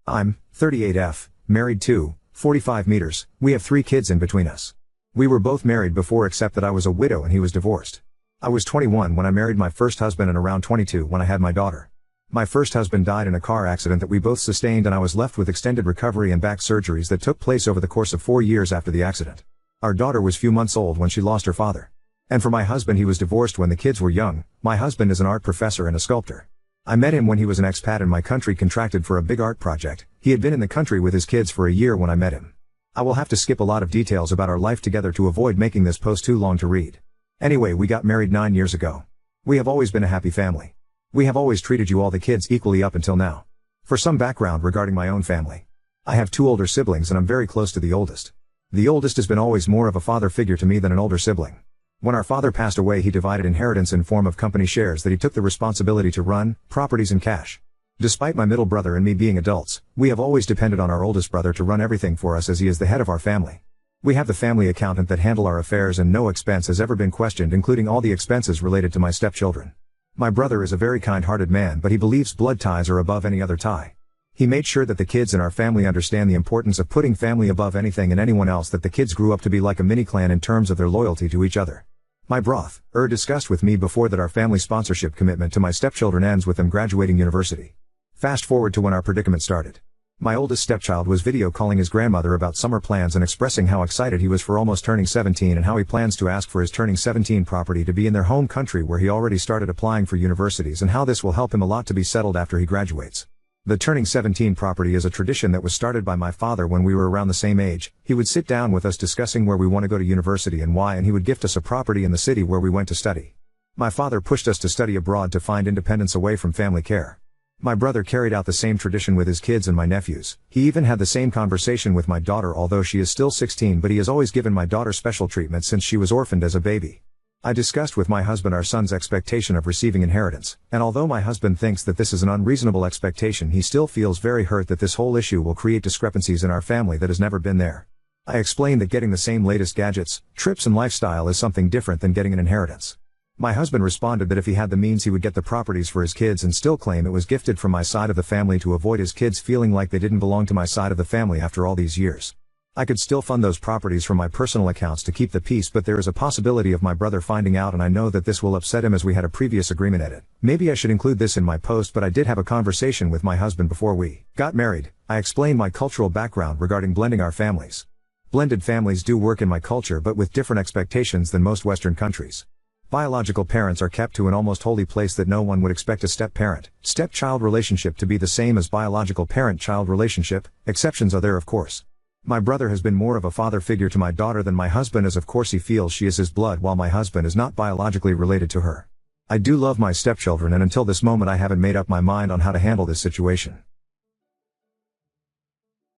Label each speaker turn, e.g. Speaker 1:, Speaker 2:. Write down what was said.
Speaker 1: I'm 38F, married to 45 meters, we have 3 kids in between us. We were both married before except that I was a widow and he was divorced. I was 21 when I married my first husband and around 22 when I had my daughter. My first husband died in a car accident that we both sustained and I was left with extended recovery and back surgeries that took place over the course of 4 years after the accident. Our daughter was few months old when she lost her father. And for my husband, he was divorced when the kids were young. My husband is an art professor and a sculptor. I met him when he was an expat in my country contracted for a big art project. He had been in the country with his kids for a year when I met him. I will have to skip a lot of details about our life together to avoid making this post too long to read. Anyway, we got married 9 years ago. We have always been a happy family. We have always treated you all the kids equally up until now. For some background regarding my own family. I have 2 older siblings and I'm very close to the oldest. The oldest has been always more of a father figure to me than an older sibling. When our father passed away, he divided inheritance in form of company shares that he took the responsibility to run, properties and cash. Despite my middle brother and me being adults, we have always depended on our oldest brother to run everything for us as he is the head of our family. We have the family accountant that handle our affairs and no expense has ever been questioned, including all the expenses related to my stepchildren. My brother is a very kind-hearted man, but he believes blood ties are above any other tie. He made sure that the kids in our family understand the importance of putting family above anything and anyone else, that the kids grew up to be like a mini-clan in terms of their loyalty to each other. My brother discussed with me before that our family sponsorship commitment to my stepchildren ends with them graduating university. Fast forward to when our predicament started. My oldest stepchild was video calling his grandmother about summer plans and expressing how excited he was for almost turning 17 and how he plans to ask for his turning 17 property to be in their home country where he already started applying for universities and how this will help him a lot to be settled after he graduates. The turning 17 property is a tradition that was started by my father when we were around the same age. He would sit down with us discussing where we want to go to university and why, and he would gift us a property in the city where we went to study. My father pushed us to study abroad to find independence away from family care. My brother carried out the same tradition with his kids and my nephews. He even had the same conversation with my daughter, although she is still 16, but he has always given my daughter special treatment since she was orphaned as a baby. I discussed with my husband our son's expectation of receiving inheritance, and although my husband thinks that this is an unreasonable expectation, he still feels very hurt that this whole issue will create discrepancies in our family that has never been there. I explained that getting the same latest gadgets, trips and lifestyle is something different than getting an inheritance. My husband responded that if he had the means he would get the properties for his kids and still claim it was gifted from my side of the family to avoid his kids feeling like they didn't belong to my side of the family after all these years. I could still fund those properties from my personal accounts to keep the peace, but there is a possibility of my brother finding out, and I know that this will upset him as we had a previous agreement edit. Maybe I should include this in my post, but I did have a conversation with my husband before we got married. I explained my cultural background regarding blending our families. Blended families do work in my culture, but with different expectations than most Western countries. Biological parents are kept to an almost holy place that no one would expect a step-child relationship to be the same as biological parent-child relationship. Exceptions are there, of course. My brother has been more of a father figure to my daughter than my husband, as of course he feels she is his blood while my husband is not biologically related to her. I do love my stepchildren, and until this moment I haven't made up my mind on how to handle this situation.